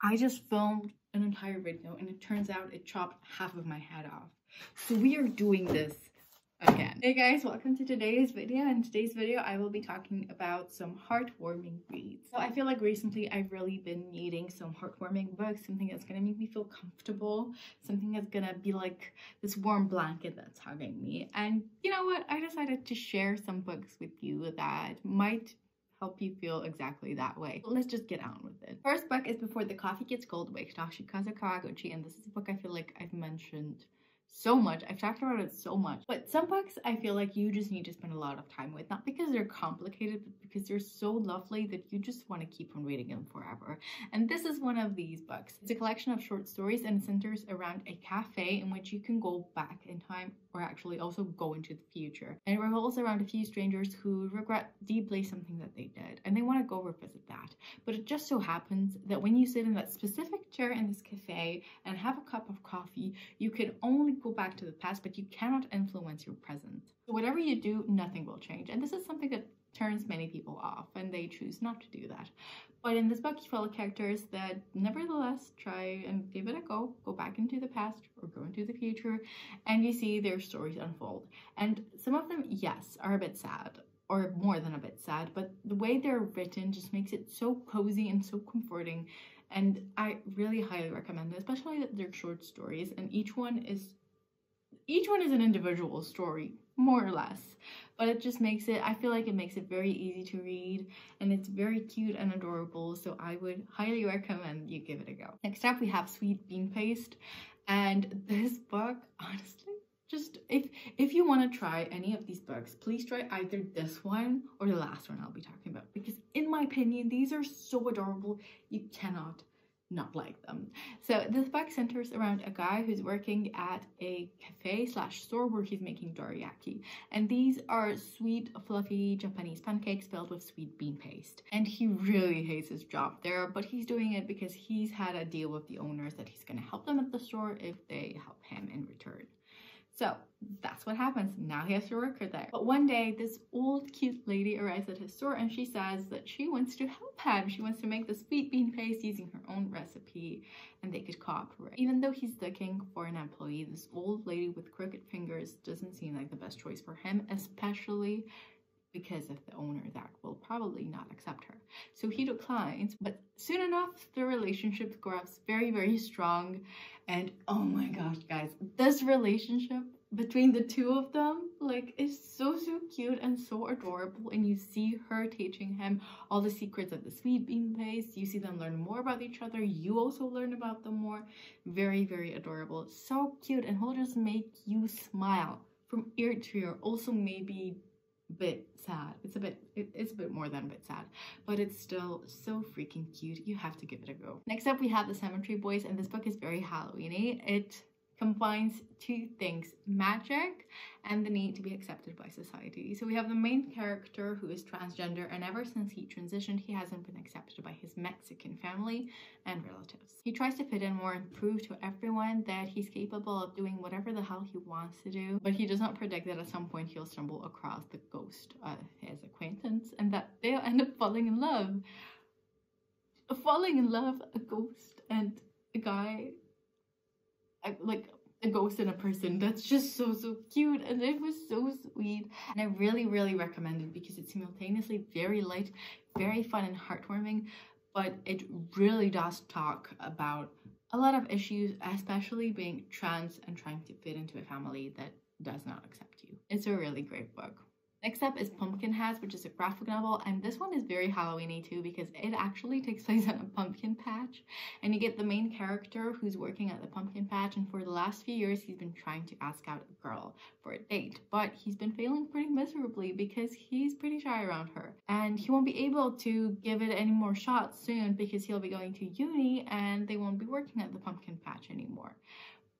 I just filmed an entire video and it turns out it chopped half of my head off. So we are doing this again. Hey guys, welcome to today's video. In today's video, I will be talking about some heartwarming reads. So I feel like recently I've really been needing some heartwarming books, something that's gonna make me feel comfortable, something that's gonna be like this warm blanket that's hugging me. And you know what? I decided to share some books with you that might help you feel exactly that way. So let's just get on with it. First book is Before the Coffee Gets Cold by Toshikazu Kawaguchi, and this is a book I feel like I've mentioned so much. I've talked about it so much, but some books I feel like you just need to spend a lot of time with, not because they're complicated, but because they're so lovely that you just want to keep on reading them forever. And this is one of these books. It's a collection of short stories and it centers around a cafe in which you can go back in time, or actually also go into the future. And it revolves around a few strangers who regret deeply something that they did and they want to go revisit that. But it just so happens that when you sit in that specific chair in this cafe and have a cup of coffee, you can only go back to the past, but you cannot influence your present. So whatever you do, nothing will change. And this is something that turns many people off and they choose not to do that. But in this book, you follow characters that nevertheless try and give it a go back into the past or go into the future, and you see their stories unfold. And some of them, yes, are a bit sad, or more than a bit sad, but the way they're written just makes it so cozy and so comforting. And I really highly recommend it, especially that they're short stories and each one is an individual story, more or less, but it just makes it, I feel like it makes it very easy to read and it's very cute and adorable, so I would highly recommend you give it a go. Next up we have Sweet Bean Paste, and this book, honestly, just if you want to try any of these books, please try either this one or the last one I'll be talking about, because in my opinion these are so adorable you cannot not like them. So this book centers around a guy who's working at a cafe slash store where he's making dorayaki, and these are sweet fluffy Japanese pancakes filled with sweet bean paste, and he really hates his job there, but he's doing it because he's had a deal with the owners that he's going to help them at the store if they help him in return. So that's what happens. Now he has to work there. But one day, this old cute lady arrives at his store and she says that she wants to help him. She wants to make the sweet bean paste using her own recipe and they could cooperate. Even though he's looking for an employee, this old lady with crooked fingers doesn't seem like the best choice for him, especially because of the owner that will probably not accept her. So he declines, but soon enough, the relationship grows very, very strong. And oh my gosh, guys, this relationship between the two of them, like, is so cute and so adorable. And you see her teaching him all the secrets of the sweet bean paste. You see them learn more about each other. You also learn about them more. Very, very adorable. So cute, and he'll just make you smile from ear to ear. Also maybe bit sad. It's a bit more than a bit sad, but it's still so freaking cute. You have to give it a go. Next up we have The Cemetery Boys, and this book is very Halloween-y. It combines two things: magic and the need to be accepted by society. So we have the main character who is transgender, and ever since he transitioned, he hasn't been accepted by his Mexican family and relatives. He tries to fit in more and prove to everyone that he's capable of doing whatever the hell he wants to do, but he does not predict that at some point he'll stumble across the ghost of his acquaintance and that they'll end up falling in love. A ghost and a guy, like a ghost and a person. That's just so cute, and it was so sweet, and I really recommend it because it's simultaneously very light, very fun and heartwarming, but it really does talk about a lot of issues, especially being trans and trying to fit into a family that does not accept you. It's a really great book. Next up is Pumpkinheads, which is a graphic novel, and this one is very Halloween-y too because it actually takes place in a pumpkin patch, and you get the main character who's working at the pumpkin patch, and for the last few years he's been trying to ask out a girl for a date, but he's been failing pretty miserably because he's pretty shy around her, and he won't be able to give it any more shots soon because he'll be going to uni and they won't be working at the pumpkin patch anymore.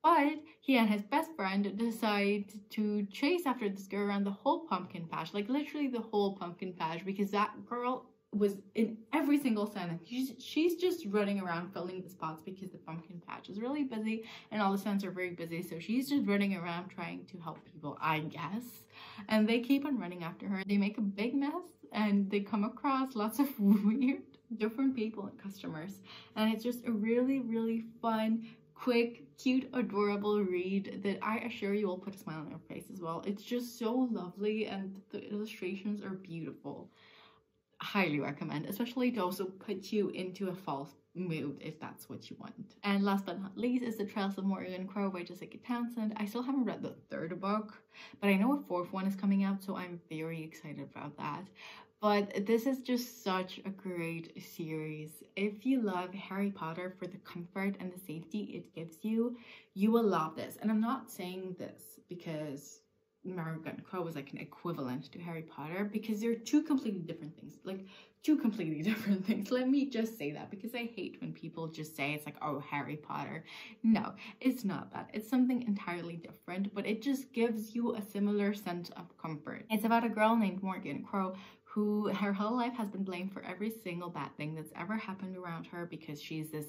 But he and his best friend decide to chase after this girl around the whole pumpkin patch, like literally the whole pumpkin patch, because that girl was in every single scene. She's just running around filling the spots because the pumpkin patch is really busy and all the stands are very busy, so she's just running around trying to help people, I guess. And they keep on running after her. They make a big mess and they come across lots of weird different people and customers, and it's just a really, really fun, quick, cute, adorable read that I assure you will put a smile on your face as well. It's just so lovely and the illustrations are beautiful. Highly recommend, especially to also put you into a fall mood if that's what you want. And last but not least is The Trails of Morgan Crow by Jessica Townsend. I still haven't read the third book, but I know a fourth one is coming out, so I'm very excited about that. But this is just such a great series. If you love Harry Potter for the comfort and the safety it gives you, you will love this. And I'm not saying this because Morgan Crow is like an equivalent to Harry Potter, because they're two completely different things. Like, two completely different things. Let me just say that, because I hate when people just say it's like, oh, Harry Potter. No, it's not that. It's something entirely different, but it just gives you a similar sense of comfort. It's about a girl named Morgan Crow who her whole life has been blamed for every single bad thing that's ever happened around her, because she's this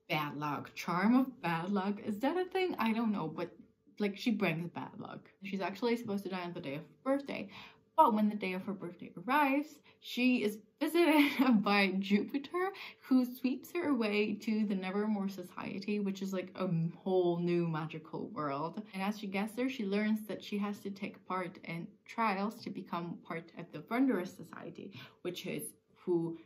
bad luck. Charm of bad luck, is that a thing? I don't know, but like, she brings bad luck. She's actually supposed to die on the day of her birthday, but when the day of her birthday arrives, she is visited by Jupiter, who sweeps her away to the Nevermore Society, which is like a whole new magical world. And as she gets there, she learns that she has to take part in trials to become part of the Wondrous Society, which is who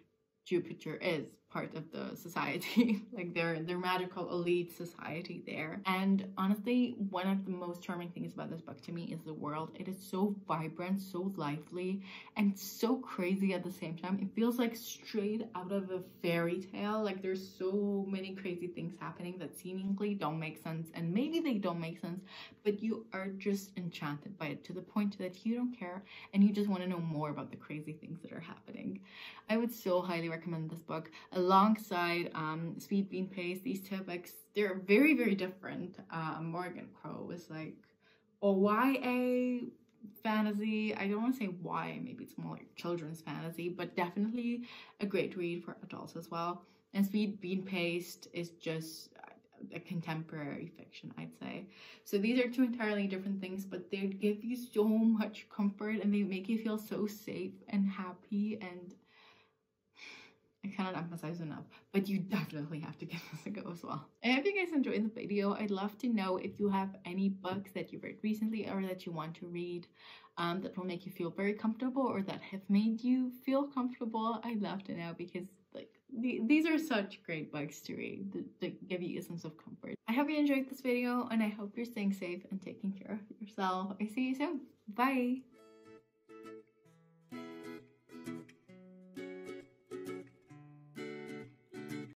Jupiter is, part of the society. Like, their magical elite society there. And honestly, one of the most charming things about this book to me is the world. It is so vibrant, so lively, and so crazy at the same time. It feels like straight out of a fairy tale. Like, there's so many crazy things happening that seemingly don't make sense, and maybe they don't make sense, but you are just enchanted by it to the point that you don't care and you just want to know more about the crazy things that are happening. I would so highly recommend this book alongside Sweet Bean Paste. These two books, they're very, very different. Morgan Crow is like a YA fantasy. I don't want to say YA, maybe it's more like children's fantasy, but definitely a great read for adults as well. And Sweet Bean Paste is just a contemporary fiction, I'd say. So these are two entirely different things, but they give you so much comfort and they make you feel so safe and happy, and I cannot emphasize enough, but you definitely have to give this a go as well. I hope you guys enjoyed the video. I'd love to know if you have any books that you've read recently or that you want to read that will make you feel very comfortable or that have made you feel comfortable. I'd love to know, because like these are such great books to read that give you a sense of comfort. I hope you enjoyed this video, and I hope you're staying safe and taking care of yourself. I see you soon. Bye!